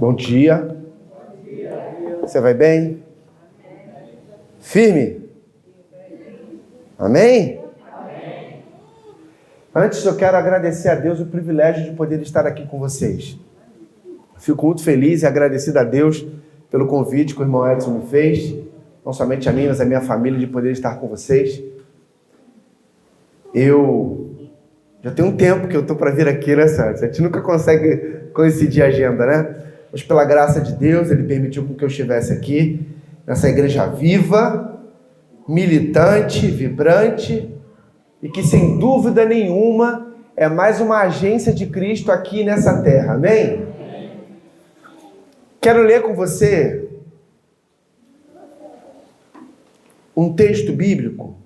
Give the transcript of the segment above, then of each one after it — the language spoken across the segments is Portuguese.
Bom dia. Você vai bem? Firme? Amém? Antes eu quero agradecer a Deus o privilégio de poder estar aqui com vocês. Fico muito feliz e agradecido a Deus pelo convite que o irmão Edson me fez, não somente a mim, mas a minha família, de poder estar com vocês. Eu já tenho um tempo que eu estou para vir aqui, né, Santos? A gente nunca consegue coincidir a agenda, né? Mas pela graça de Deus, Ele permitiu que eu estivesse aqui, nessa igreja viva, militante, vibrante, e que sem dúvida nenhuma é mais uma agência de Cristo aqui nessa terra, amém? Quero ler com você um texto bíblico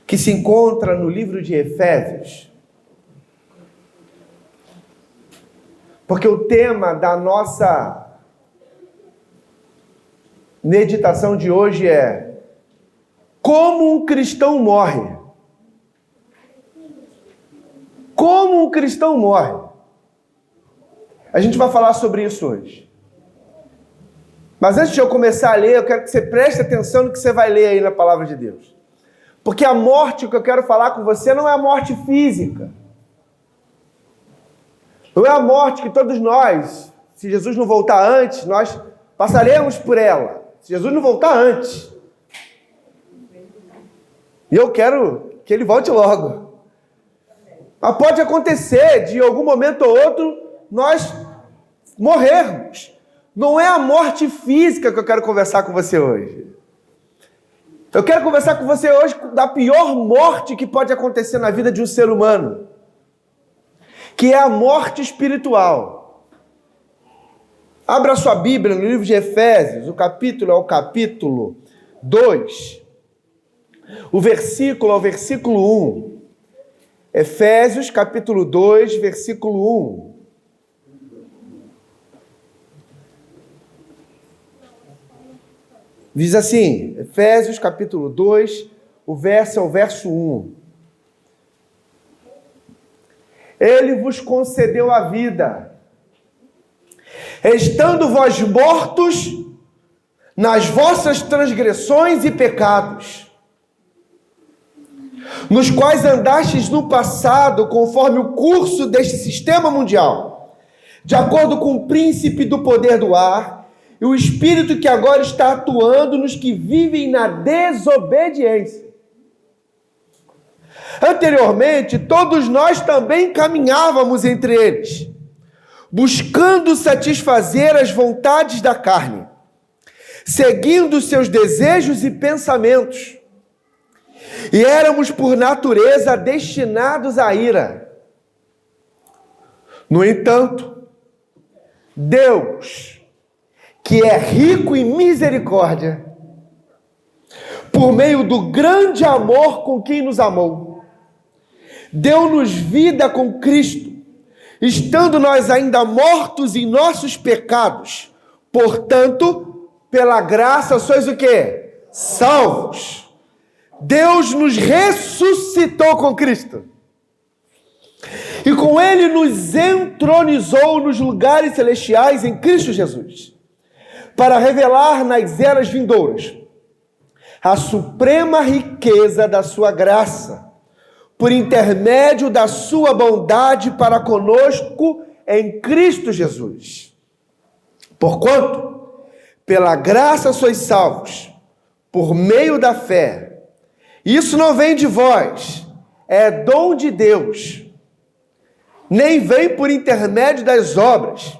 que se encontra no livro de Efésios. Porque o tema da nossa meditação de hoje é como um cristão morre. Como um cristão morre. A gente vai falar sobre isso hoje. Mas antes de eu começar a ler, eu quero que você preste atenção no que você vai ler aí na palavra de Deus. Porque a morte que eu quero falar com você não é a morte física. Não é a morte que todos nós, se Jesus não voltar antes, nós passaremos por ela. Se Jesus não voltar antes. E eu quero que Ele volte logo. Mas pode acontecer, de algum momento ou outro, nós morrermos. Não é a morte física que eu quero conversar com você hoje. Eu quero conversar com você hoje da pior morte que pode acontecer na vida de um ser humano, que é a morte espiritual. Abra sua Bíblia no livro de Efésios, o capítulo é o capítulo 2, o versículo é o versículo 1. Efésios, capítulo 2, versículo 1. Diz assim, Efésios, capítulo 2, o verso é o verso 1. Ele vos concedeu a vida, estando vós mortos nas vossas transgressões e pecados, nos quais andastes no passado, conforme o curso deste sistema mundial, de acordo com o príncipe do poder do ar, e o espírito que agora está atuando nos que vivem na desobediência. Anteriormente, todos nós também caminhávamos entre eles, buscando satisfazer as vontades da carne, seguindo seus desejos e pensamentos. E éramos, por natureza, destinados à ira. No entanto, Deus, que é rico em misericórdia, por meio do grande amor com quem nos amou, deu-nos vida com Cristo, estando nós ainda mortos em nossos pecados. Portanto, pela graça sois o quê? Salvos. Deus nos ressuscitou com Cristo. E com Ele nos entronizou nos lugares celestiais em Cristo Jesus, para revelar nas eras vindouras a suprema riqueza da sua graça, por intermédio da sua bondade para conosco em Cristo Jesus. Porquanto, pela graça sois salvos, por meio da fé. Isso não vem de vós, é dom de Deus, nem vem por intermédio das obras,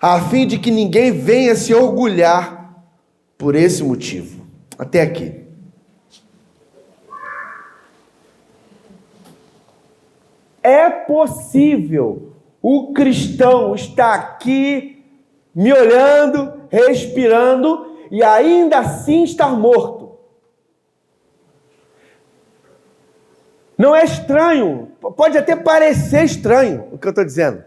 a fim de que ninguém venha se orgulhar por esse motivo. Até aqui. É possível o cristão estar aqui, me olhando, respirando, e ainda assim estar morto. Não é estranho, pode até parecer estranho o que eu estou dizendo.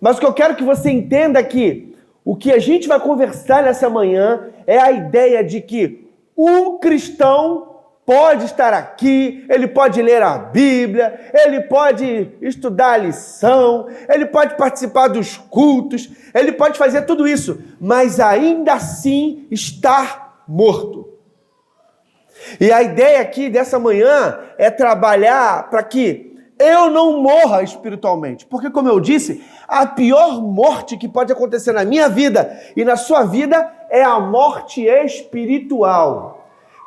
Mas o que eu quero que você entenda aqui, o que a gente vai conversar nessa manhã é a ideia de que um cristão pode estar aqui, ele pode ler a Bíblia, ele pode estudar a lição, ele pode participar dos cultos, ele pode fazer tudo isso, mas ainda assim estar morto. E a ideia aqui dessa manhã é trabalhar para que eu não morra espiritualmente, porque, como eu disse, a pior morte que pode acontecer na minha vida e na sua vida é a morte espiritual.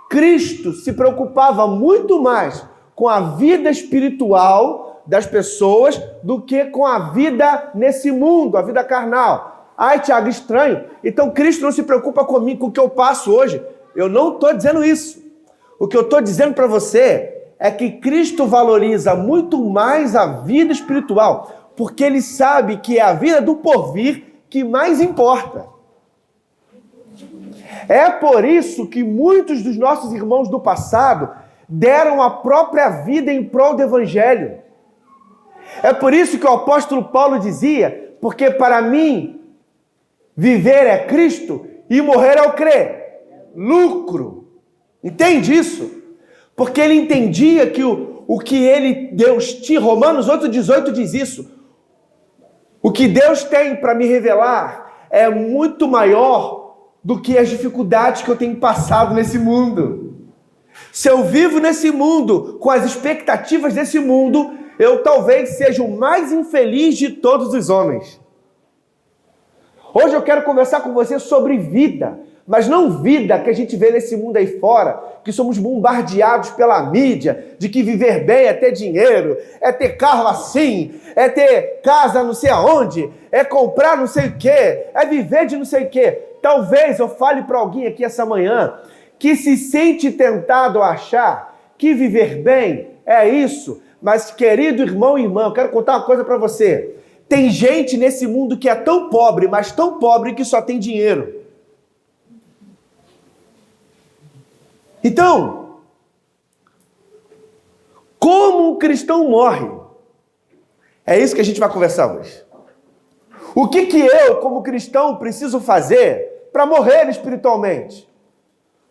Cristo se preocupava muito mais com a vida espiritual das pessoas do que com a vida nesse mundo, a vida carnal. Ai, Tiago, estranho. Então Cristo não se preocupa comigo, com o que eu passo hoje. Eu não estou dizendo isso. O que eu estou dizendo para você é que Cristo valoriza muito mais a vida espiritual, porque Ele sabe que é a vida do porvir que mais importa. É por isso que muitos dos nossos irmãos do passado deram a própria vida em prol do Evangelho. É por isso que o apóstolo Paulo dizia, porque para mim viver é Cristo e morrer é o quê? Lucro. Entende isso? Porque ele entendia que o que Deus tinha, Romanos 8,18 diz isso, o que Deus tem para me revelar é muito maior do que as dificuldades que eu tenho passado nesse mundo. Se eu vivo nesse mundo com as expectativas desse mundo, eu talvez seja o mais infeliz de todos os homens. Hoje eu quero conversar com você sobre vida, mas não vida que a gente vê nesse mundo aí fora, que somos bombardeados pela mídia, de que viver bem é ter dinheiro, é ter carro assim, é ter casa não sei aonde, é comprar não sei o quê, é viver de não sei o quê. Talvez eu fale para alguém aqui essa manhã que se sente tentado a achar que viver bem é isso, mas querido irmão e irmã, eu quero contar uma coisa para você. Tem gente nesse mundo que é tão pobre, mas tão pobre que só tem dinheiro. Então, como um cristão morre? É isso que a gente vai conversar hoje. O que eu, como cristão, preciso fazer para morrer espiritualmente?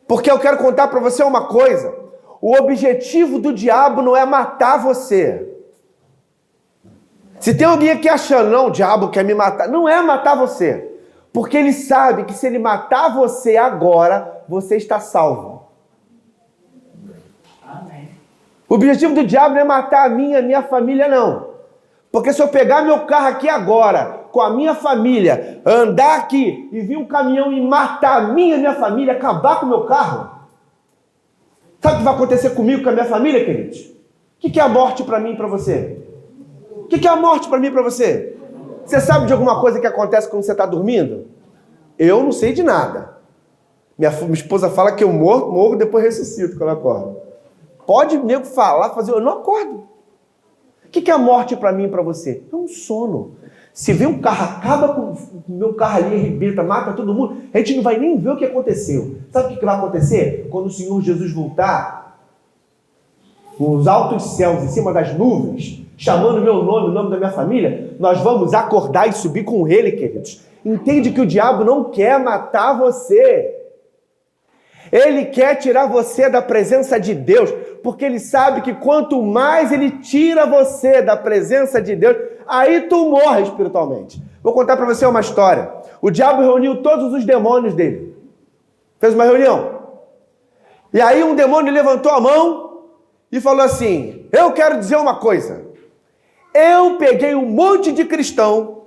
Porque eu quero contar para você uma coisa. O objetivo do diabo não é matar você. Se tem alguém aqui achando, não, o diabo quer me matar. Não é matar você. Porque ele sabe que se ele matar você agora, você está salvo. O objetivo do diabo não é matar a minha família, não. Porque se eu pegar meu carro aqui agora, com a minha família, andar aqui e vir um caminhão e matar a minha família, acabar com o meu carro, sabe o que vai acontecer comigo, com a minha família, queridos? O que é a morte para mim e para você? O que é a morte para mim e para você? Você sabe de alguma coisa que acontece quando você está dormindo? Eu não sei de nada. Minha esposa fala que eu morro depois ressuscito quando eu acordo. Pode nego falar, fazer, eu não acordo. O que é a morte para mim e para você? É um sono. Se vem um carro, acaba com o meu carro ali, arrebenta, mata todo mundo, a gente não vai nem ver o que aconteceu. Sabe o que vai acontecer? Quando o Senhor Jesus voltar, nos altos céus, em cima das nuvens, chamando o meu nome, o nome da minha família, nós vamos acordar e subir com Ele, queridos. Entende que o diabo não quer matar você. Ele quer tirar você da presença de Deus, porque ele sabe que quanto mais ele tira você da presença de Deus, aí tu morre espiritualmente. Vou contar para você uma história. O diabo reuniu todos os demônios dele. Fez uma reunião. E aí um demônio levantou a mão e falou assim, eu quero dizer uma coisa. Eu peguei um monte de cristão,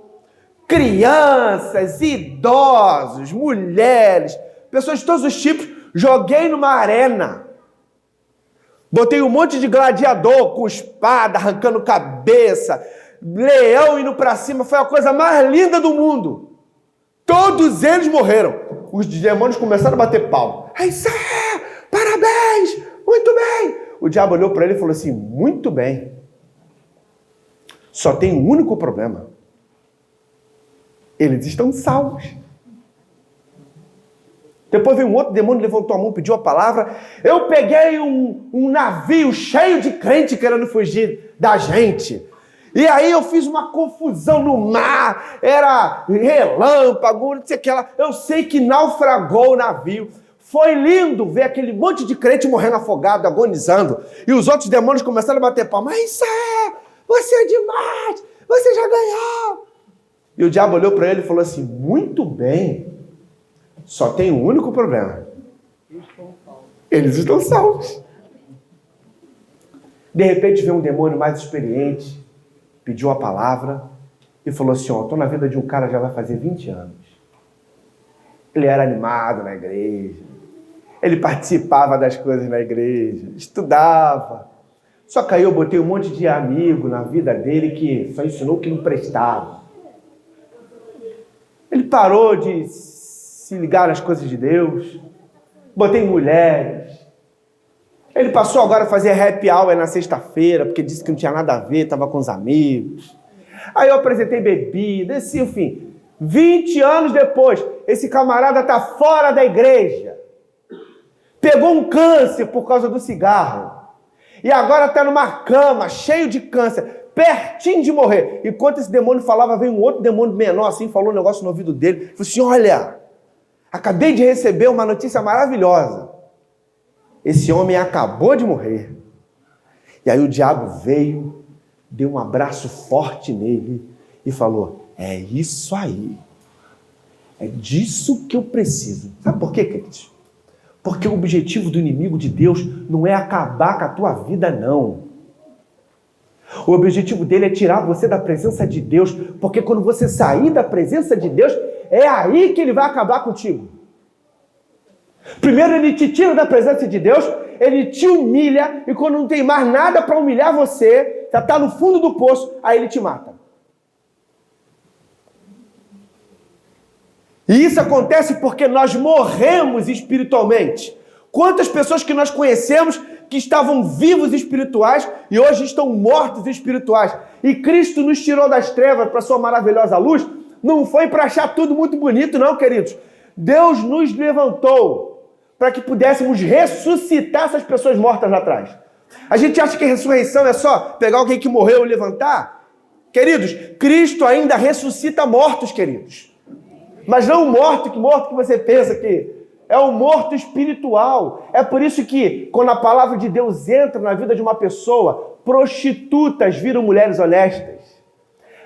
crianças, idosos, mulheres, pessoas de todos os tipos, joguei numa arena. Botei um monte de gladiador com espada, arrancando cabeça, leão indo para cima. Foi a coisa mais linda do mundo. Todos eles morreram. Os demônios começaram a bater palma. É isso aí! Parabéns! Muito bem! O diabo olhou para ele e falou assim, muito bem. Só tem um único problema. Eles estão salvos. Depois veio um outro demônio, levantou a mão, pediu a palavra. Eu peguei um navio cheio de crente querendo fugir da gente. E aí eu fiz uma confusão no mar. Era relâmpago, não sei o que lá. Eu sei que naufragou o navio. Foi lindo ver aquele monte de crente morrendo afogado, agonizando. E os outros demônios começaram a bater palmas. Isso você é demais, você já ganhou. E o diabo olhou para ele e falou assim, muito bem, só tem um único problema. Eles estão salvos. De repente veio um demônio mais experiente, pediu a palavra e falou assim, estou na vida de um cara já vai fazer 20 anos. Ele era animado na igreja, ele participava das coisas na igreja, estudava. Só que aí eu botei um monte de amigo na vida dele que só ensinou o que não prestava. Ele parou de se ligar nas coisas de Deus, botei mulheres. Ele passou agora a fazer happy hour na sexta-feira, porque disse que não tinha nada a ver, estava com os amigos. Aí eu apresentei bebida, assim, enfim. 20 anos depois, esse camarada está fora da igreja. Pegou um câncer por causa do cigarro. E agora está numa cama, cheio de câncer, pertinho de morrer. Enquanto esse demônio falava, veio um outro demônio menor, assim, falou um negócio no ouvido dele. Falou assim, olha, acabei de receber uma notícia maravilhosa. Esse homem acabou de morrer. E aí o diabo veio, deu um abraço forte nele e falou, é isso aí. É disso que eu preciso. Sabe por quê, queridos? Porque o objetivo do inimigo de Deus não é acabar com a tua vida, não. O objetivo dele é tirar você da presença de Deus, porque quando você sair da presença de Deus, é aí que ele vai acabar contigo. Primeiro ele te tira da presença de Deus, ele te humilha, e quando não tem mais nada para humilhar você, já está no fundo do poço, aí ele te mata. E isso acontece porque nós morremos espiritualmente. Quantas pessoas que nós conhecemos que estavam vivos espirituais e hoje estão mortos espirituais. E Cristo nos tirou das trevas para a sua maravilhosa luz, não foi para achar tudo muito bonito, não, queridos. Deus nos levantou para que pudéssemos ressuscitar essas pessoas mortas lá atrás. A gente acha que a ressurreição é só pegar alguém que morreu e levantar? Queridos, Cristo ainda ressuscita mortos, queridos. Mas não o morto que você pensa que é o morto espiritual. É por isso que, quando a palavra de Deus entra na vida de uma pessoa, prostitutas viram mulheres honestas,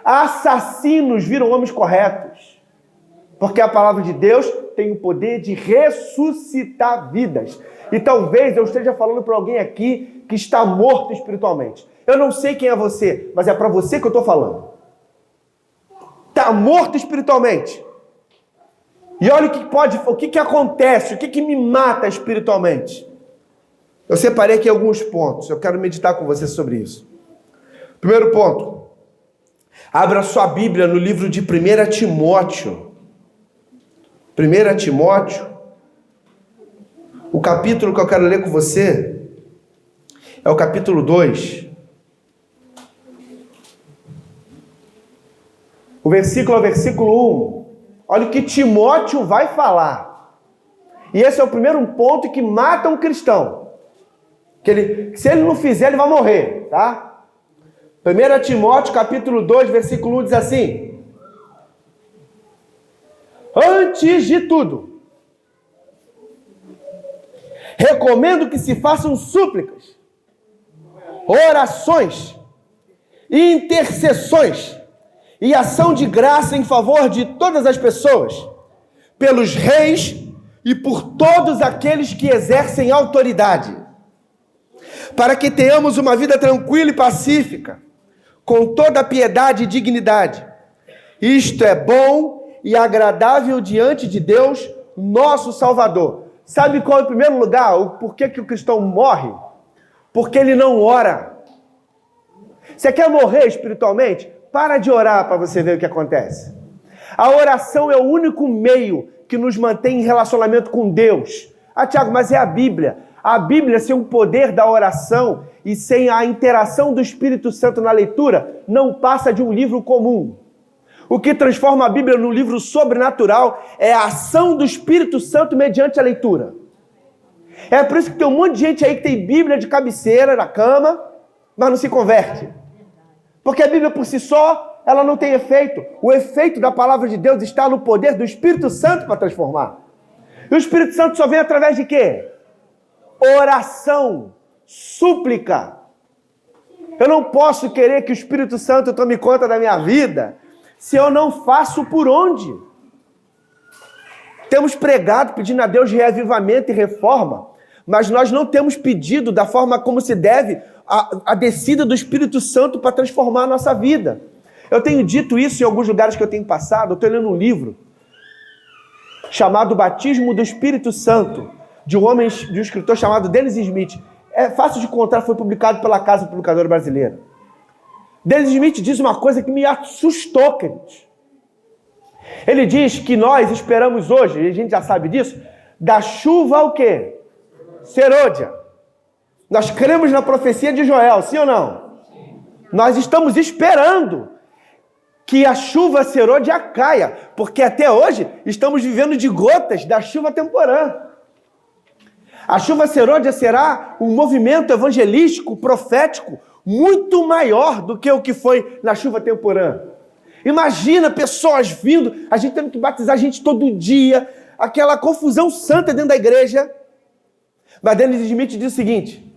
assassinos viram homens corretos. Porque a palavra de Deus tem o poder de ressuscitar vidas. E talvez eu esteja falando para alguém aqui que está morto espiritualmente. Eu não sei quem é você, mas é para você que eu estou falando. Está morto espiritualmente. E olha o que acontece, o que me mata espiritualmente. Eu separei aqui alguns pontos, eu quero meditar com você sobre isso. Primeiro ponto, abra sua Bíblia no livro de 1 Timóteo. 1 Timóteo, o capítulo que eu quero ler com você é o capítulo 2. O versículo é o versículo 1. Olha o que Timóteo vai falar. E esse é o primeiro ponto que mata um cristão. Se ele não fizer, ele vai morrer, tá? 1 Timóteo, capítulo 2, versículo 1 diz assim: antes de tudo, recomendo que se façam súplicas, orações, intercessões e ação de graça em favor de todas as pessoas, pelos reis e por todos aqueles que exercem autoridade, para que tenhamos uma vida tranquila e pacífica, com toda piedade e dignidade. Isto é bom e agradável diante de Deus, nosso Salvador. Sabe qual é o primeiro lugar? Por que o cristão morre? Porque ele não ora. Você quer morrer espiritualmente? Para de orar para você ver o que acontece. A oração é o único meio que nos mantém em relacionamento com Deus. Ah, Tiago, mas é a Bíblia. A Bíblia, sem o poder da oração e sem a interação do Espírito Santo na leitura, não passa de um livro comum. O que transforma a Bíblia num livro sobrenatural é a ação do Espírito Santo mediante a leitura. É por isso que tem um monte de gente aí que tem Bíblia de cabeceira na cama, mas não se converte. Porque a Bíblia por si só, ela não tem efeito. O efeito da palavra de Deus está no poder do Espírito Santo para transformar. E o Espírito Santo só vem através de quê? Oração, súplica. Eu não posso querer que o Espírito Santo tome conta da minha vida se eu não faço por onde. Temos pregado pedindo a Deus reavivamento e reforma, mas nós não temos pedido da forma como se deve a descida do Espírito Santo para transformar a nossa vida. Eu tenho dito isso em alguns lugares que eu tenho passado. Eu estou lendo um livro chamado Batismo do Espírito Santo, de um escritor chamado Dennis Smith. É fácil de encontrar, foi publicado pela Casa Publicadora Brasileira. Dennis Smith diz uma coisa que me assustou, queridos. Ele diz que nós esperamos hoje, e a gente já sabe disso, da chuva o quê? Serôdia. Nós cremos na profecia de Joel, sim ou não? Sim. Nós estamos esperando que a chuva serôdia caia, porque até hoje estamos vivendo de gotas da chuva temporã. A chuva serôdia será um movimento evangelístico, profético, muito maior do que o que foi na chuva temporã. Imagina pessoas vindo, a gente tendo que batizar gente todo dia, aquela confusão santa dentro da igreja. Mas Dennis Smith diz o seguinte,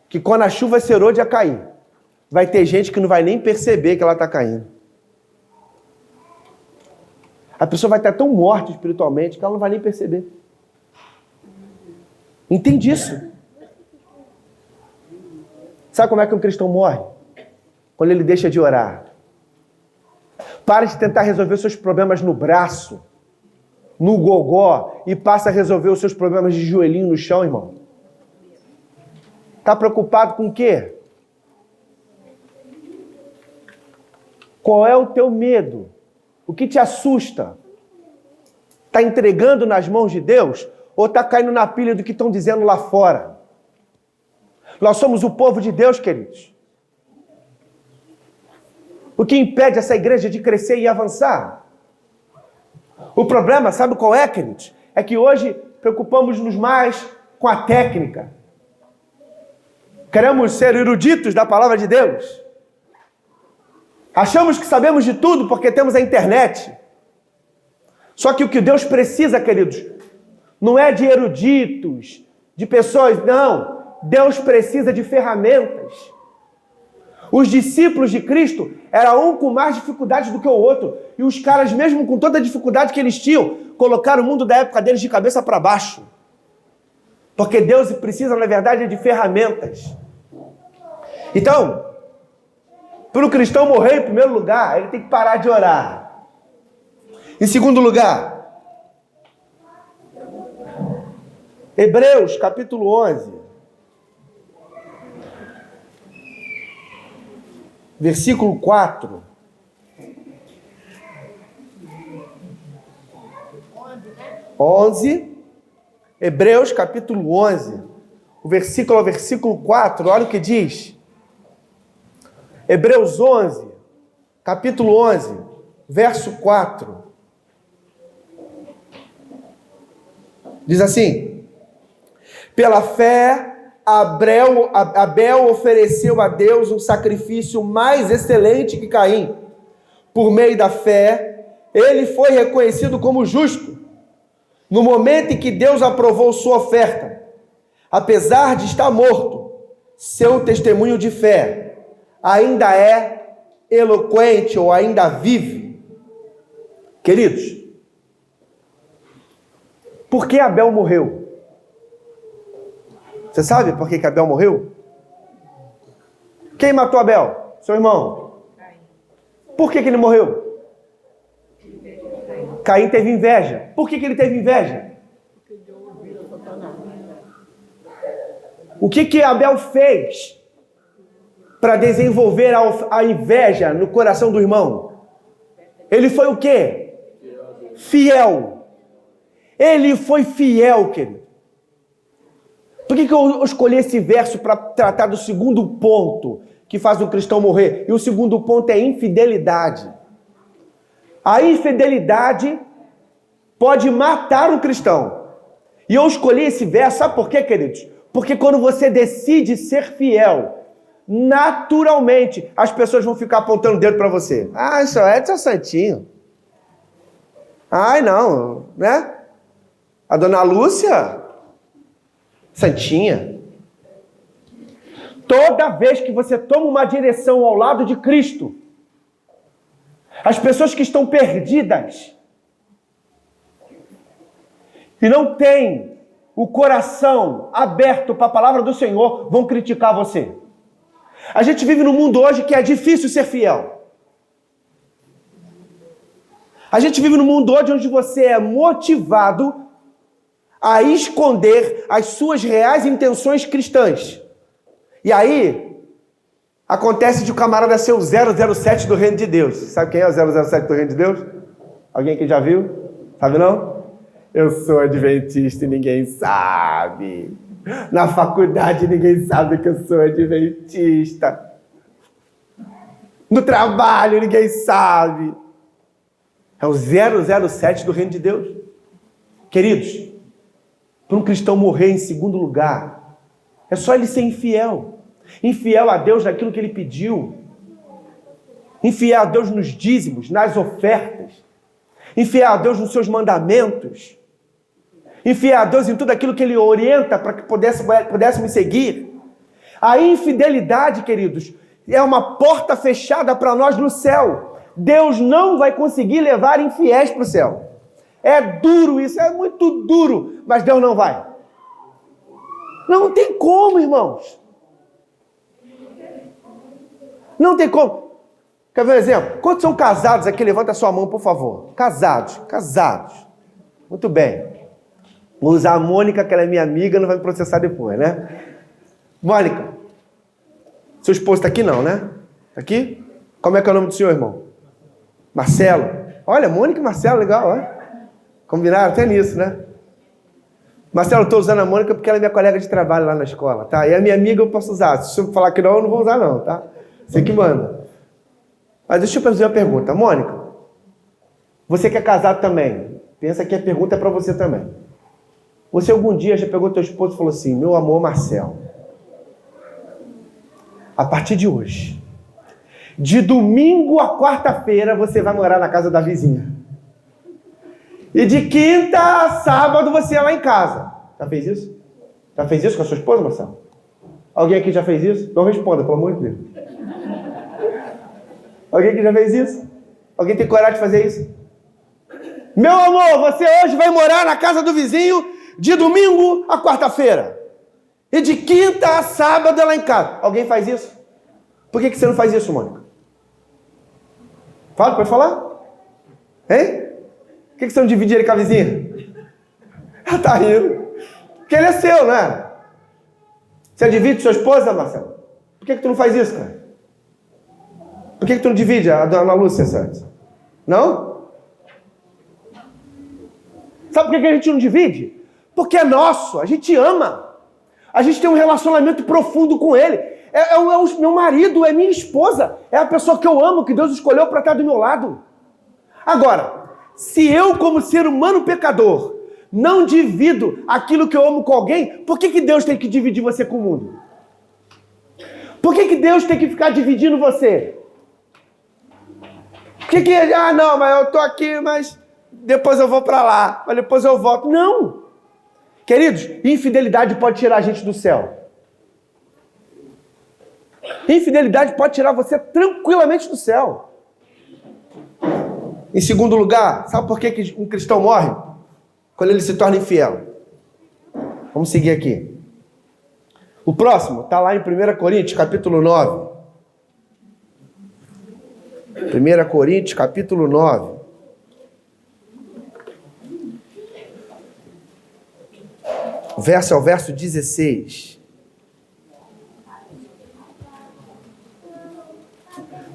que quando a chuva serôdia cair, vai ter gente que não vai nem perceber que ela está caindo. A pessoa vai estar tão morta espiritualmente que ela não vai nem perceber. Entende isso? Sabe como é que um cristão morre? Quando ele deixa de orar. Para de tentar resolver os seus problemas no braço, no gogó, e passa a resolver os seus problemas de joelhinho no chão, irmão. Está preocupado com o quê? Qual é o teu medo? O que te assusta? Está entregando nas mãos de Deus ou está caindo na pilha do que estão dizendo lá fora? Nós somos o povo de Deus, queridos. O que impede essa igreja de crescer e avançar? O problema, sabe qual é, queridos? É que hoje preocupamos-nos mais com a técnica. Queremos ser eruditos da palavra de Deus. Achamos que sabemos de tudo porque temos a internet. Só que o que Deus precisa, queridos, não é de eruditos, de pessoas, não. Deus precisa de ferramentas. Os discípulos de Cristo eram um com mais dificuldade do que o outro. E os caras, mesmo com toda a dificuldade que eles tinham, colocaram o mundo da época deles de cabeça para baixo. Porque Deus precisa, na verdade, de ferramentas. Então, para o cristão morrer em primeiro lugar, ele tem que parar de orar. Em segundo lugar, Hebreus capítulo 11, versículo 4. Hebreus capítulo 11, o versículo 4, olha o que diz. Hebreus 11, capítulo 11, verso 4. Diz assim: pela fé, Abel ofereceu a Deus um sacrifício mais excelente que Caim. Por meio da fé, ele foi reconhecido como justo. No momento em que Deus aprovou sua oferta, apesar de estar morto, seu testemunho de fé ainda é eloquente ou ainda vive. Queridos, por que Abel morreu? Você sabe por que Abel morreu? Quem matou Abel? Seu irmão. Por que ele morreu? Caim teve inveja. Por que ele teve inveja? O que Abel fez para desenvolver a inveja no coração do irmão? Ele foi o quê? Fiel. Ele foi fiel, querido. Por que eu escolhi esse verso para tratar do segundo ponto que faz o cristão morrer? E o segundo ponto é infidelidade. A infidelidade pode matar o cristão. E eu escolhi esse verso, sabe por quê, queridos? Porque quando você decide ser fiel, naturalmente as pessoas vão ficar apontando o dedo para você. Ah, isso é seu santinho. Ai, não, né? A dona Lúcia, santinha. Toda vez que você toma uma direção ao lado de Cristo, as pessoas que estão perdidas e não têm o coração aberto para a palavra do Senhor, vão criticar você. A gente vive num mundo hoje que é difícil ser fiel. A gente vive num mundo hoje onde você é motivado a esconder as suas reais intenções cristãs. E aí, acontece de o camarada ser o 007 do reino de Deus. Sabe quem é o 007 do reino de Deus? Alguém que já viu? Sabe não? Eu sou adventista e ninguém sabe. Na faculdade ninguém sabe que eu sou adventista. No trabalho ninguém sabe. É o 007 do reino de Deus. Queridos, para um cristão morrer em segundo lugar, é só ele ser infiel. Infiel a Deus naquilo que ele pediu. Infiel a Deus nos dízimos, nas ofertas. Infiel a Deus nos seus mandamentos. Infiel a Deus em tudo aquilo que ele orienta para que pudéssemos seguir. A infidelidade, queridos, é uma porta fechada para nós no céu. Deus não vai conseguir levar infiéis para o céu. É duro isso, é muito duro, mas Deus não vai. Não tem como, irmãos. Não tem como. Quer ver um exemplo? Quantos são casados aqui? Levanta a sua mão, por favor. Casados. Muito bem. Vou usar a Mônica, que ela é minha amiga, não vai me processar depois, né? Mônica, seu esposo está aqui não, né? Está aqui? Como é que é o nome do senhor, irmão? Marcelo. Olha, Mônica e Marcelo, legal, olha. Combinaram até nisso, né? Marcelo, eu estou usando a Mônica porque ela é minha colega de trabalho lá na escola, tá? E a minha amiga eu posso usar. Se eu falar que não, eu não vou usar não, tá? Você que manda. Mas deixa eu fazer uma pergunta. Mônica, você que é casado também, pensa que a pergunta é para você também. Você algum dia já pegou teu esposo e falou assim: meu amor Marcelo, a partir de hoje, de domingo a quarta-feira, você vai morar na casa da vizinha. E de quinta a sábado você é lá em casa. Já fez isso? Já fez isso com a sua esposa, Marcelo? Alguém aqui já fez isso? Não responda, pelo amor de Deus. Alguém aqui já fez isso? Alguém tem coragem de fazer isso? Meu amor, você hoje vai morar na casa do vizinho de domingo a quarta-feira. E de quinta a sábado é lá em casa. Alguém faz isso? Por que você não faz isso, Mônica? Fala, pode falar? Hein? Por que você não divide ele com a vizinha? Ela tá rindo. Porque ele é seu, né? Você divide com sua esposa, Marcelo? Por que tu não faz isso, cara? Por que tu não divide a dona Lúcia, certo? Não? Sabe por que a gente não divide? Porque é nosso, a gente ama. A gente tem um relacionamento profundo com ele. É o meu marido, é minha esposa. É a pessoa que eu amo, que Deus escolheu para estar do meu lado. Agora, se eu, como ser humano pecador, não divido aquilo que eu amo com alguém, por que Deus tem que dividir você com o mundo? Por que Deus tem que ficar dividindo você? Não, mas eu estou aqui, mas depois eu vou para lá, mas depois eu volto. Não! Queridos, infidelidade pode tirar a gente do céu. Infidelidade pode tirar você tranquilamente do céu. Em segundo lugar, sabe por que um cristão morre? Quando ele se torna infiel. Vamos seguir aqui. O próximo está lá em 1 Coríntios, capítulo 9. 1 Coríntios, capítulo 9. Verso ao verso 16.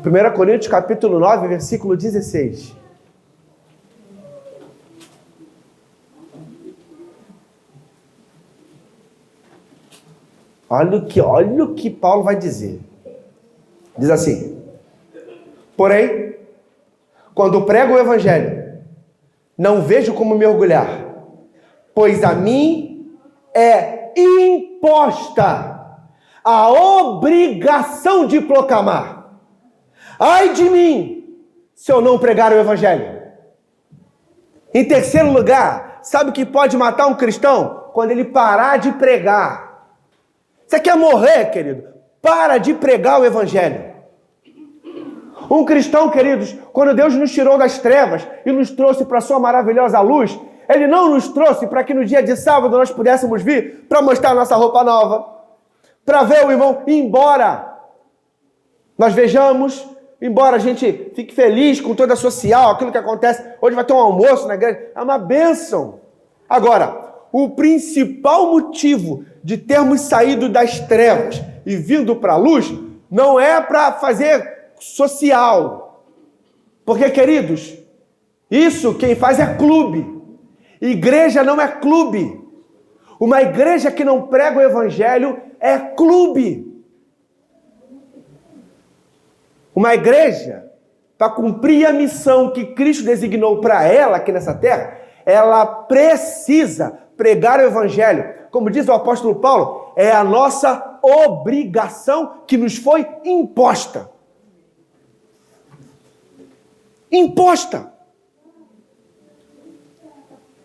1 Coríntios, capítulo 9, versículo 16. Olha o que Paulo vai dizer. Diz assim: porém, quando prego o evangelho, não vejo como me orgulhar, pois a mim é imposta a obrigação de proclamar. Ai de mim, se eu não pregar o evangelho. Em terceiro lugar, Sabe o que pode matar um cristão? Quando ele parar de pregar. Você quer morrer, querido? Para de pregar o evangelho. Um cristão, queridos, quando Deus nos tirou das trevas e nos trouxe para a sua maravilhosa luz, Ele não nos trouxe para que no dia de sábado nós pudéssemos vir para mostrar nossa roupa nova, para ver o irmão ir embora. Nós vejamos, embora a gente fique feliz com toda a social, aquilo que acontece, hoje vai ter um almoço na igreja, é uma bênção. Agora, o principal motivo de termos saído das trevas e vindo para a luz não é para fazer social. Porque, queridos, isso quem faz é clube. Igreja não é clube. Uma igreja que não prega o evangelho é clube. Uma igreja, para cumprir a missão que Cristo designou para ela aqui nessa terra, ela precisa pregar o evangelho. Como diz o apóstolo Paulo, é a nossa obrigação que nos foi imposta. Imposta.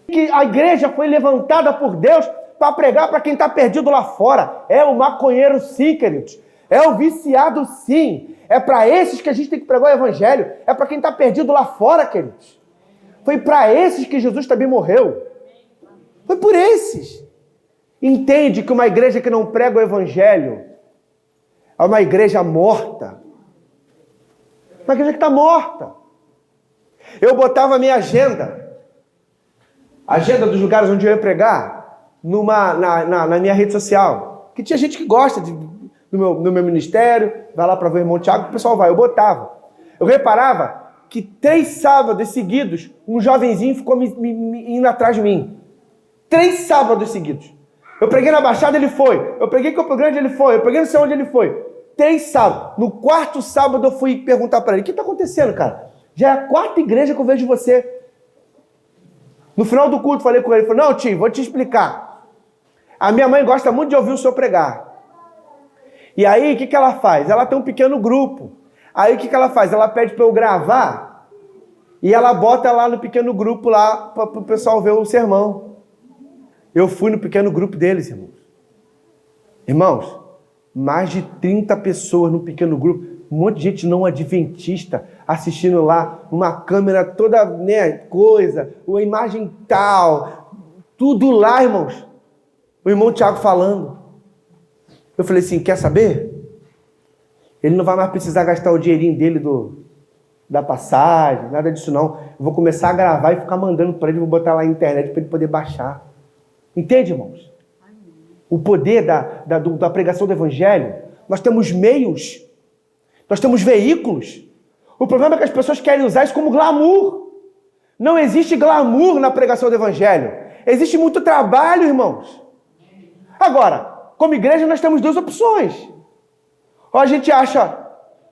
Que a igreja foi levantada por Deus para pregar para quem está perdido lá fora. É o maconheiro sim, queridos. É o viciado sim. É para esses que a gente tem que pregar o evangelho. É para quem está perdido lá fora, queridos. Foi para esses que Jesus também morreu. Foi por esses. Entende que uma igreja que não prega o evangelho é uma igreja morta. Uma igreja que está morta. Eu botava a minha agenda dos lugares onde eu ia pregar, na minha rede social. Que tinha gente que gosta no meu ministério, vai lá para ver o irmão Tiago, o pessoal vai. Eu botava. Eu reparava que 3 sábados seguidos, um jovenzinho ficou indo atrás de mim. 3 sábados seguidos. Eu preguei na Baixada, ele foi. Eu preguei em Campo Grande, ele foi. Eu preguei não sei onde, ele foi. 3 sábados. No 4º sábado, eu fui perguntar para ele: o que está acontecendo, cara? Já é a 4ª igreja que eu vejo você. No final do culto, falei com ele. Ele falou: não, tio, vou te explicar. A minha mãe gosta muito de ouvir o senhor pregar. E aí, o que ela faz? Ela tem um pequeno grupo. Aí, o que ela faz? Ela pede para eu gravar e ela bota lá no pequeno grupo lá para o pessoal ver o sermão. Eu fui no pequeno grupo deles, irmãos. Irmãos, mais de 30 pessoas no pequeno grupo. Um monte de gente não adventista assistindo lá, uma câmera toda, né, coisa, uma imagem tal, tudo lá, irmãos. O irmão Tiago falando. Eu falei assim: quer saber? Ele não vai mais precisar gastar o dinheirinho dele da passagem, nada disso não. Eu vou começar a gravar e ficar mandando para ele, vou botar lá na internet para ele poder baixar. Entende, irmãos? O poder da pregação do evangelho. Nós temos meios. Nós temos veículos. O problema é que as pessoas querem usar isso como glamour. Não existe glamour na pregação do evangelho. Existe muito trabalho, irmãos. Agora, como igreja, nós temos 2 opções. Ou a gente acha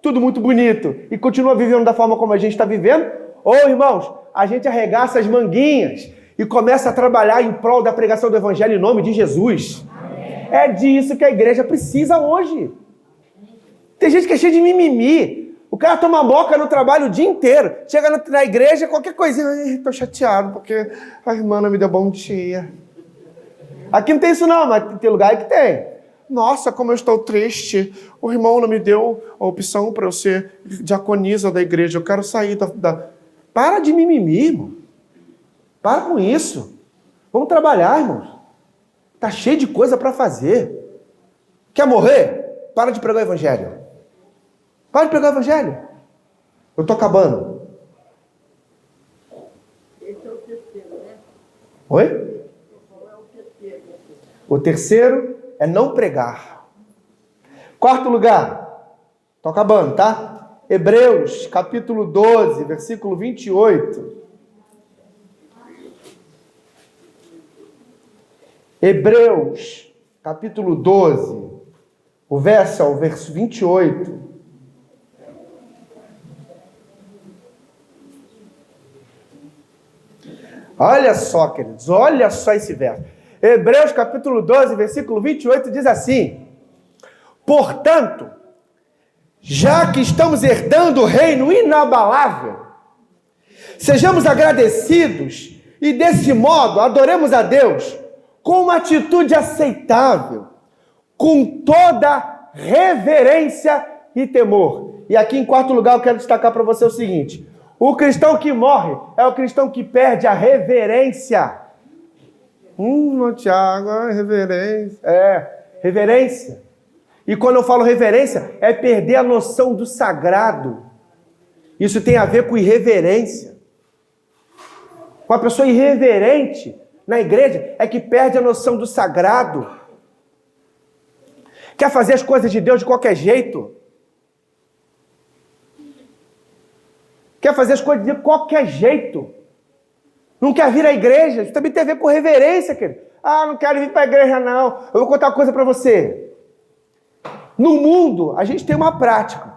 tudo muito bonito e continua vivendo da forma como a gente está vivendo, ou, irmãos, a gente arregaça as manguinhas e começa a trabalhar em prol da pregação do evangelho em nome de Jesus. É disso que a igreja precisa hoje. Tem gente que é cheia de mimimi. O cara toma moca no trabalho o dia inteiro. Chega na igreja, qualquer coisinha. Estou chateado porque a irmã não me deu bom dia. Aqui não tem isso não, mas tem lugar que tem. Nossa, como eu estou triste. O irmão não me deu a opção para eu ser diaconisa da igreja. Eu quero sair da... Para de mimimi, irmão. Para com isso. Vamos trabalhar, irmãos. Está cheio de coisa para fazer. Quer morrer? Para de pregar o evangelho. Para de pregar o evangelho. Eu estou acabando. Esse é o terceiro, né? Oi? O terceiro é não pregar. 4º lugar. Estou acabando, tá? Hebreus, capítulo 12, versículo 28. Hebreus, capítulo 12, o verso 28. Olha só, queridos, olha só esse verso. Hebreus, capítulo 12, versículo 28, diz assim: portanto, já que estamos herdando o reino inabalável, sejamos agradecidos E desse modo, adoremos a Deus com uma atitude aceitável, com toda reverência e temor. E aqui, em quarto lugar, eu quero destacar para você o seguinte: o cristão que morre é o cristão que perde a reverência. Tiago, reverência. Reverência. E quando eu falo reverência, é perder a noção do sagrado. Isso tem a ver com irreverência. Uma pessoa irreverente na igreja é que perde a noção do sagrado. Quer fazer as coisas de Deus de qualquer jeito. Quer fazer as coisas de qualquer jeito. Não quer vir à igreja. Isso também tem a ver com reverência, querido. Não quero vir para a igreja, não. Eu vou contar uma coisa para você. No mundo, a gente tem uma prática.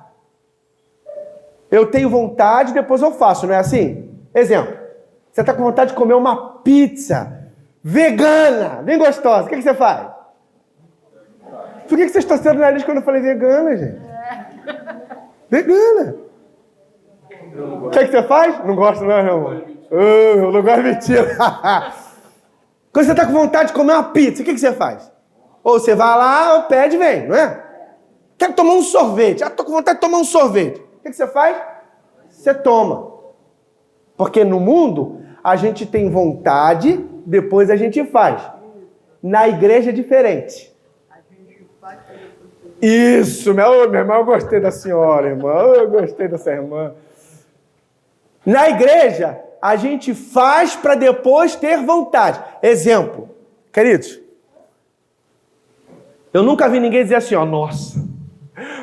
Eu tenho vontade, depois eu faço, não é assim? Exemplo. Você está com vontade de comer uma pizza vegana, bem gostosa. O que você faz? Por que vocês torceram o nariz quando eu falei vegana, gente? Vegana. O que você faz? Não gosto não, irmão. Eu não gosto de mentira. Quando você está com vontade de comer uma pizza, o que você faz? Ou você vai lá, ou pede e vem, não é? Quero tomar um sorvete. Estou com vontade de tomar um sorvete. O que você faz? Você toma. Porque no mundo, a gente tem vontade, depois a gente faz. Na igreja é diferente. Isso, meu irmão, eu gostei da senhora, irmão. Eu gostei dessa irmã. Na igreja, a gente faz para depois ter vontade. Exemplo, queridos, eu nunca vi ninguém dizer assim, nossa,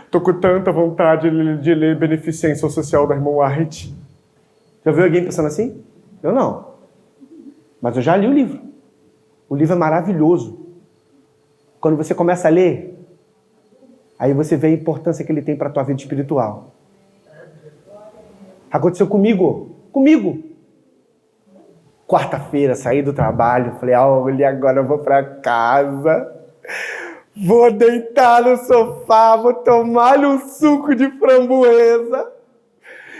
tô com tanta vontade de ler Beneficência Social da irmã White. Já viu alguém pensando assim? Eu não. Mas eu já li o livro. O livro é maravilhoso. Quando você começa a ler, aí você vê a importância que ele tem para a tua vida espiritual. Aconteceu comigo. Quarta-feira, saí do trabalho, falei, olha, agora eu vou para casa, vou deitar no sofá, vou tomar um suco de framboesa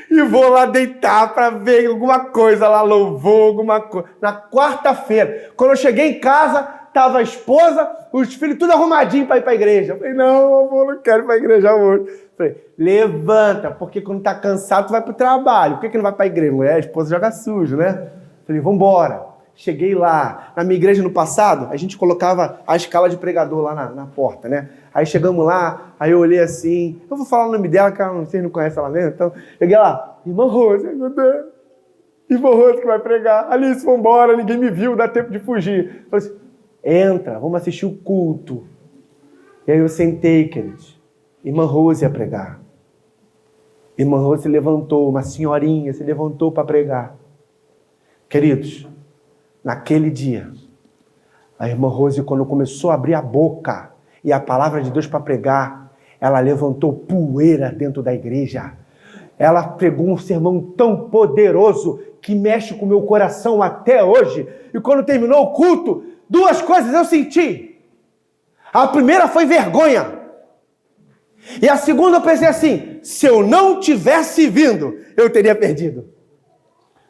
e vou lá deitar para ver alguma coisa lá, louvor, alguma coisa. Na quarta-feira, quando eu cheguei em casa, tava a esposa, os filhos, tudo arrumadinho para ir para a igreja. Eu falei, não, amor, não quero ir para a igreja hoje. Falei, levanta, porque quando tá cansado, tu vai pro trabalho. Por que não vai para a igreja? Mulher, a esposa joga sujo, né? Falei, vambora. Cheguei lá. Na minha igreja no passado, a gente colocava a escala de pregador lá na porta, né? Aí chegamos lá, aí eu olhei assim, eu vou falar o nome dela, que vocês não conhecem ela mesmo, então, cheguei lá, irmã Rose, meu Deus, irmã Rose que vai pregar. Alice, vambora, ninguém me viu, dá tempo de fugir. Falei assim, entra, vamos assistir o culto. E aí eu sentei, queridos. Irmã Rose ia pregar. Irmã Rose se levantou, uma senhorinha se levantou para pregar. Queridos, naquele dia, a irmã Rose, quando começou a abrir a boca e a palavra de Deus para pregar, ela levantou poeira dentro da igreja. Ela pregou um sermão tão poderoso que mexe com o meu coração até hoje. E quando terminou o culto, duas coisas eu senti. A primeira foi vergonha. E a segunda eu pensei assim, se eu não tivesse vindo, eu teria perdido.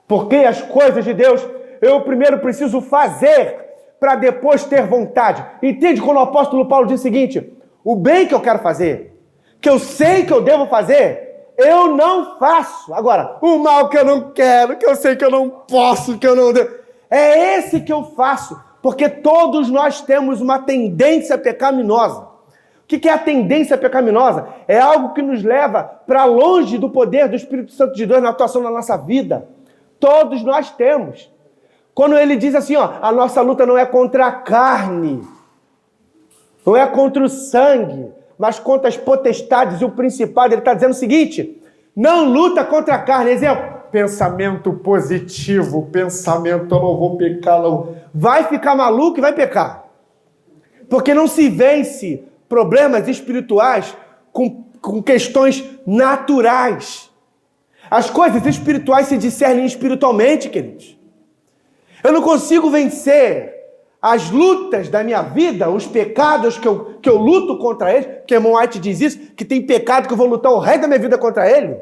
Porque as coisas de Deus, eu primeiro preciso fazer para depois ter vontade. Entende quando o apóstolo Paulo diz o seguinte, o bem que eu quero fazer, que eu sei que eu devo fazer, eu não faço. Agora, o mal que eu não quero, que eu sei que eu não posso, que eu não devo, é esse que eu faço. Porque todos nós temos uma tendência pecaminosa. O que é a tendência pecaminosa? É algo que nos leva para longe do poder do Espírito Santo de Deus na atuação na nossa vida. Todos nós temos. Quando ele diz assim, a nossa luta não é contra a carne, não é contra o sangue, mas contra as potestades e o principado. Ele está dizendo o seguinte, não luta contra a carne. Exemplo, pensamento positivo, pensamento, eu não vou pecar, não. Vai ficar maluco e vai pecar. Porque não se vence problemas espirituais com questões naturais. As coisas espirituais se discernem espiritualmente, queridos. Eu não consigo vencer as lutas da minha vida, os pecados que eu luto contra eles, porque irmão White diz isso, que tem pecado que eu vou lutar o resto da minha vida contra ele.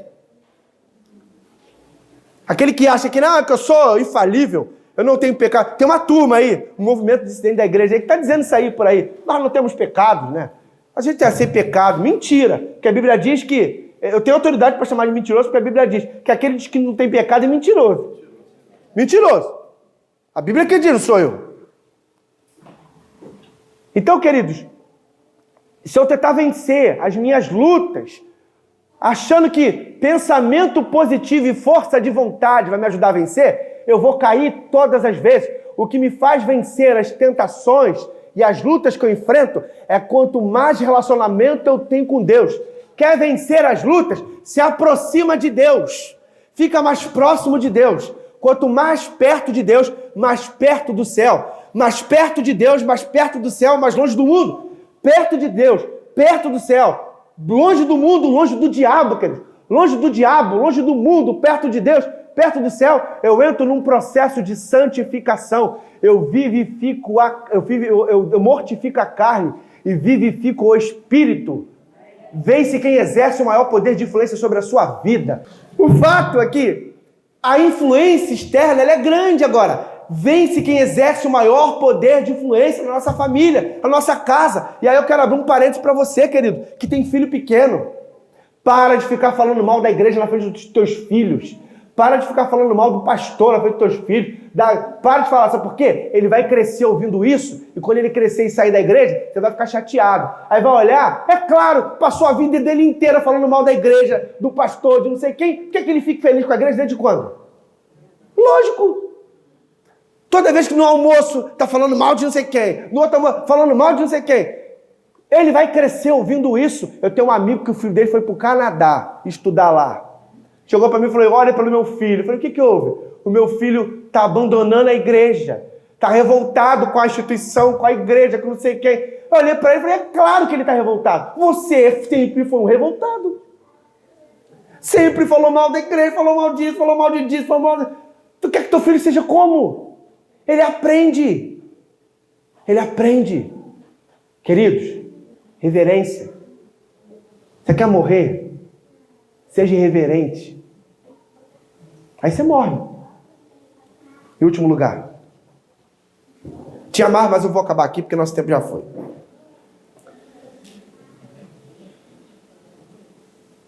Aquele que acha que não, que eu sou infalível. eu não tenho pecado. Tem uma turma aí, um movimento dissidente da igreja aí, que está dizendo isso aí por aí. Nós não temos pecado, né? A gente é sem pecado. Mentira. Porque a Bíblia diz que... Eu tenho autoridade para chamar de mentiroso, porque a Bíblia diz que aquele que não tem pecado é mentiroso. Mentiroso. A Bíblia que diz, não sou eu. Então, queridos, se eu tentar vencer as minhas lutas, achando que pensamento positivo e força de vontade vai me ajudar a vencer, eu vou cair todas as vezes. O que me faz vencer as tentações e as lutas que eu enfrento é quanto mais relacionamento eu tenho com Deus. Quer vencer as lutas? Se aproxima de Deus. Fica mais próximo de Deus. Quanto mais perto de Deus, mais perto do céu. Mais perto de Deus, mais perto do céu, mais longe do mundo. Perto de Deus, perto do céu. Longe do mundo, longe do diabo, querido. Longe do diabo, longe do mundo, perto de Deus, perto do céu. Eu entro num processo de santificação. Eu mortifico a carne e vivifico o espírito. Vence quem exerce o maior poder de influência sobre a sua vida. O fato é que a influência externa ela é grande agora. Vence quem exerce o maior poder de influência na nossa família, na nossa casa. E aí eu quero abrir um parênteses para você, querido, que tem filho pequeno. Para de ficar falando mal da igreja na frente dos teus filhos. Para de ficar falando mal do pastor na frente dos teus filhos. Para de falar, sabe por quê? Ele vai crescer ouvindo isso, e quando ele crescer e sair da igreja, você vai ficar chateado. Aí vai olhar, é claro, passou a vida dele inteira falando mal da igreja, do pastor, de não sei quem. Por que ele fica feliz com a igreja desde quando? Lógico. Toda vez que no almoço está falando mal de não sei quem, no outro almoço falando mal de não sei quem, ele vai crescer ouvindo isso. Eu tenho um amigo que o filho dele foi para o Canadá estudar lá. Chegou para mim e falou, olha pelo meu filho. Eu falei, o que houve? O meu filho está abandonando a igreja. Está revoltado com a instituição, com a igreja, com não sei quem. Eu olhei para ele e falei, é claro que ele está revoltado. Você sempre foi um revoltado. Sempre falou mal da igreja, falou mal disso, falou mal disso, falou mal disso. Tu quer que teu filho seja como? Ele aprende. Ele aprende. Queridos, reverência. Você quer morrer? Seja irreverente. Aí você morre. Em último lugar. Tinha mais, mas eu vou acabar aqui porque nosso tempo já foi.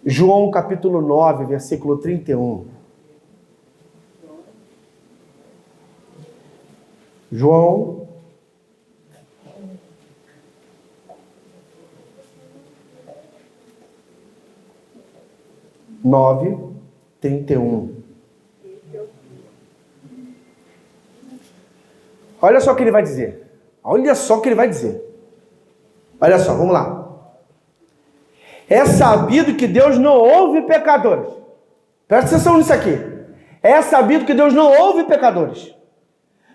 João capítulo 9, versículo 31. João 9, 31. Olha só o que ele vai dizer. Olha só o que ele vai dizer. Olha só, vamos lá. É sabido que Deus não ouve pecadores. Presta atenção nisso aqui. É sabido que Deus não ouve pecadores.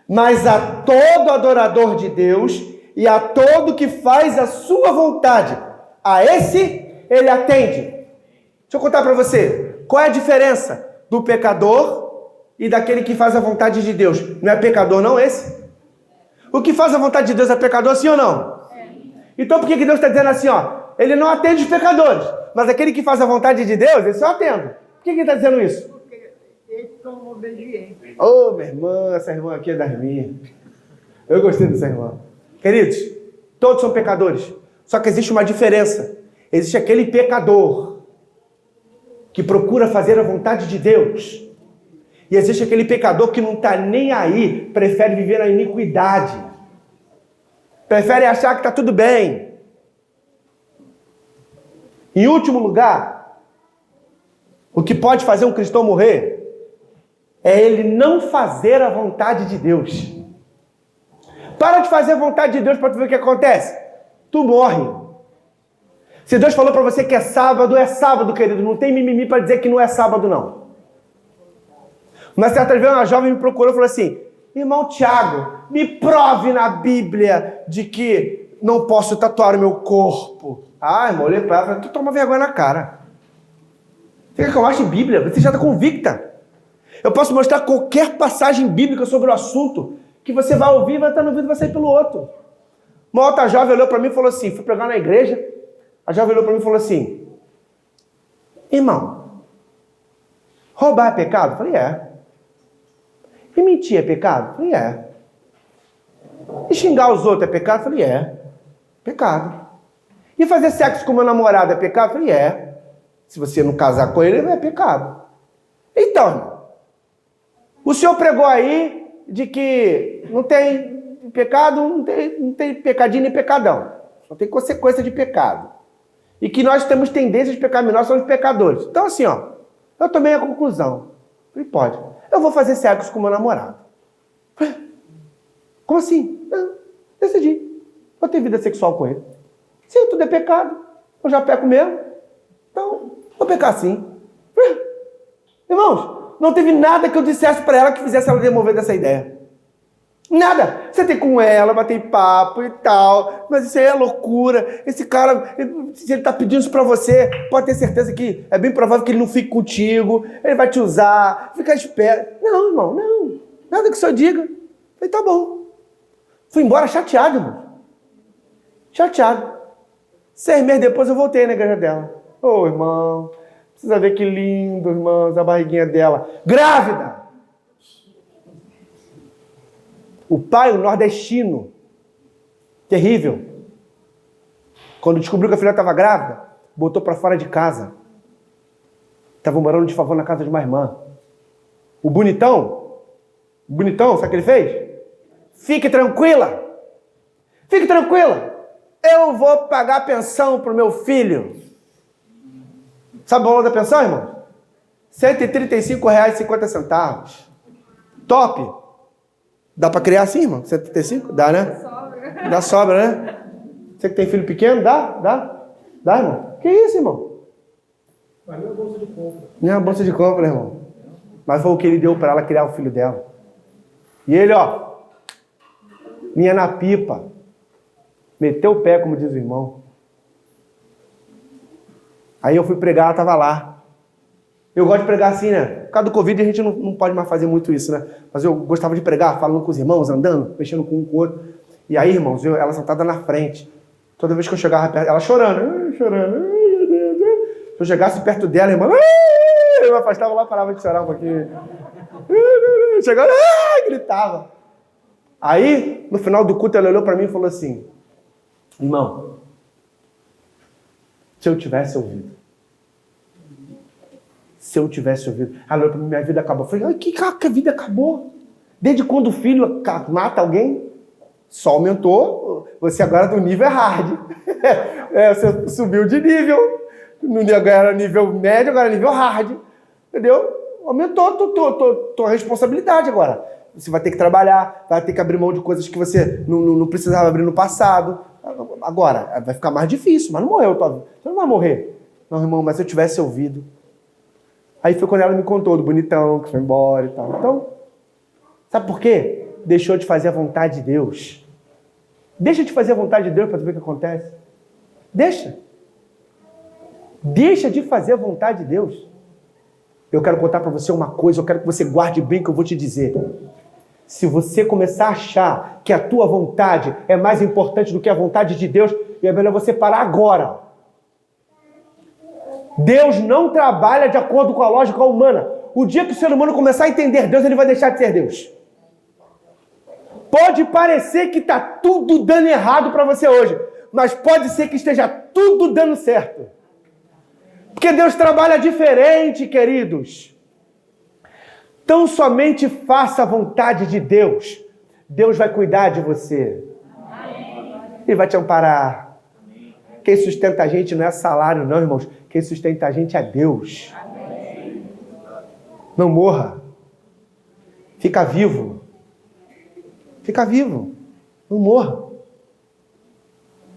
Mas a todo adorador de Deus e a todo que faz a sua vontade, a esse ele atende. Deixa eu contar para você. Qual é a diferença do pecador e daquele que faz a vontade de Deus? Não é pecador não esse? O que faz a vontade de Deus é pecador, sim ou não? Então por que Deus está dizendo assim, ó? Ele não atende os pecadores, mas aquele que faz a vontade de Deus, ele só atende. Por que ele está dizendo isso? Porque eles são obedientes. Ô, minha irmã, essa irmã aqui é das minhas. Eu gostei dessa irmã. Queridos, todos são pecadores. Só que existe uma diferença. Existe aquele pecador que procura fazer a vontade de Deus. E existe aquele pecador que não está nem aí, prefere viver na iniquidade. Prefere achar que está tudo bem. Em último lugar, o que pode fazer um cristão morrer é ele não fazer a vontade de Deus. Para de fazer a vontade de Deus para tu ver o que acontece. Tu morre. Se Deus falou para você que é sábado, querido. Não tem mimimi para dizer que não é sábado, não. Mas certa vez uma jovem me procurou e falou assim, irmão Tiago, me prove na Bíblia de que não posso tatuar o meu corpo. Ah, irmão, olhei para ela e falei, tu toma vergonha na cara. Você quer que eu ache Bíblia? Você já está convicta. Eu posso mostrar qualquer passagem bíblica sobre o assunto que você vai ouvir, vai estar no ouvido e vai sair pelo outro. Uma outra jovem olhou para mim e falou assim, fui pregar na igreja, a jovem olhou para mim e falou assim, irmão, roubar é pecado? Eu falei, é. E mentir é pecado? Eu falei, é. E xingar os outros é pecado? Eu falei, é. Pecado. E fazer sexo com meu namorado é pecado? Eu falei, é. Se você não casar com ele, é pecado. Então, irmão, o senhor pregou aí de que não tem pecado, não tem pecadinho nem pecadão. Só tem consequência de pecado. E que nós temos tendências pecaminosas, somos pecadores. Então, assim, ó, eu tomei a conclusão. Falei, pode. Eu vou fazer sexo com meu namorado. Como assim? Decidi. Vou ter vida sexual com ele. Se tudo é pecado, eu já peco mesmo. Então, vou pecar sim. Irmãos, não teve nada que eu dissesse para ela que fizesse ela demover dessa ideia. Nada. Você tem com ela, bater papo e tal, mas isso aí é loucura. Esse cara, se ele tá pedindo isso para você, pode ter certeza que é bem provável que ele não fique contigo, ele vai te usar, fica esperto. Não, irmão, não. Nada que o senhor diga. Falei, tá bom. Fui embora chateado, irmão. Chateado. 6 meses depois eu voltei na igreja dela. Ô, irmão, precisa ver que lindo, irmãos, a barriguinha dela. Grávida! O pai, o nordestino, terrível, quando descobriu que a filha estava grávida, botou para fora de casa. Estava morando de favor na casa de uma irmã. O bonitão, sabe o que ele fez? Fique tranquila! Fique tranquila! Eu vou pagar a pensão para o meu filho. Sabe o valor da pensão, irmão? R$ 135,50. Top! Dá para criar assim, irmão? 135? Dá, né? Sobra. Dá sobra, né? Você que tem filho pequeno, dá? Dá, irmão? Que isso, irmão? Mas não é bolsa de compra. Não é uma bolsa de compra, irmão. Mas foi o que ele deu para ela criar o filho dela. E ele, ó, vinha na pipa. Meteu o pé, como diz o irmão. Aí eu fui pregar, ela estava lá. Eu gosto de pregar assim, né? Por causa do Covid a gente não pode mais fazer muito isso, né? Mas eu gostava de pregar, falando com os irmãos, andando, mexendo com um com o outro. E aí, irmãos, ela sentada na frente. Toda vez que eu chegava perto, ela chorando. Se eu chegasse perto dela, irmão, eu me afastava lá, parava de chorar um pouquinho. Chegando, gritava. Aí, no final do culto, ela olhou para mim e falou assim, irmão, se eu tivesse ouvido. Se eu tivesse ouvido. Ela olhou para mim, minha vida acabou. Eu falei, que a vida acabou? Desde quando o filho mata alguém? Só aumentou. Você agora do nível é hard. Você subiu de nível. Agora era nível médio, agora é nível hard. Entendeu? Aumentou tua responsabilidade agora. Você vai ter que trabalhar, vai ter que abrir mão de coisas que você não precisava abrir no passado. Agora, vai ficar mais difícil, mas não morreu. Você não vai morrer. Não, irmão, mas se eu tivesse ouvido. Aí foi quando ela me contou do bonitão, que foi embora e tal. Então, sabe por quê? Deixou de fazer a vontade de Deus. Deixa de fazer a vontade de Deus para tu ver o que acontece. Deixa. Deixa de fazer a vontade de Deus. Eu quero contar para você uma coisa, eu quero que você guarde bem o que eu vou te dizer. Se você começar a achar que a tua vontade é mais importante do que a vontade de Deus, é melhor você parar agora. Deus não trabalha de acordo com a lógica humana. O dia que o ser humano começar a entender Deus, ele vai deixar de ser Deus. Pode parecer que está tudo dando errado para você hoje, mas pode ser que esteja tudo dando certo. Porque Deus trabalha diferente, queridos. Então somente faça a vontade de Deus. Deus vai cuidar de você. Ele vai te amparar. Quem sustenta a gente não é salário, não, irmãos. Quem sustenta a gente é Deus. Não morra. Fica vivo. Fica vivo. Não morra.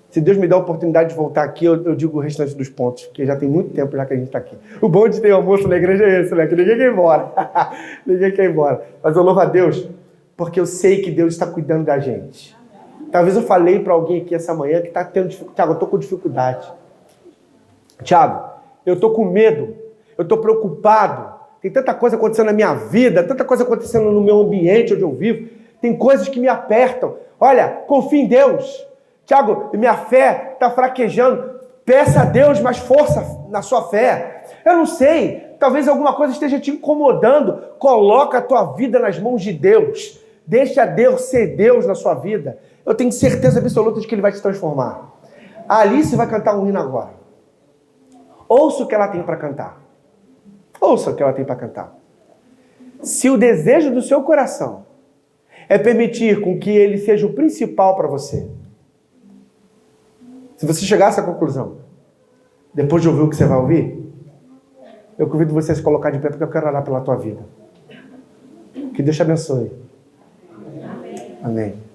Se Deus me dá a oportunidade de voltar aqui, eu digo o restante dos pontos, porque já tem muito tempo já que a gente está aqui. O bom de ter almoço na igreja é esse, né? Que ninguém quer ir embora. Ninguém quer ir embora. Mas eu louvo a Deus, porque eu sei que Deus está cuidando da gente. Talvez eu falei para alguém aqui essa manhã que está tendo dificuldade. Tiago, eu estou com dificuldade. Tiago, eu estou com medo. Eu estou preocupado. Tem tanta coisa acontecendo na minha vida, tanta coisa acontecendo no meu ambiente onde eu vivo. Tem coisas que me apertam. Olha, confia em Deus. Tiago, minha fé está fraquejando. Peça a Deus mais força na sua fé. Eu não sei, talvez alguma coisa esteja te incomodando. Coloca a tua vida nas mãos de Deus. Deixa Deus ser Deus na sua vida. Eu tenho certeza absoluta de que Ele vai te transformar. A Alice vai cantar um hino agora. Ouça o que ela tem para cantar. Ouça o que ela tem para cantar. Se o desejo do seu coração é permitir com que Ele seja o principal para você, se você chegar a essa conclusão, depois de ouvir o que você vai ouvir, eu convido você a se colocar de pé, porque eu quero orar pela tua vida. Que Deus te abençoe. Amém.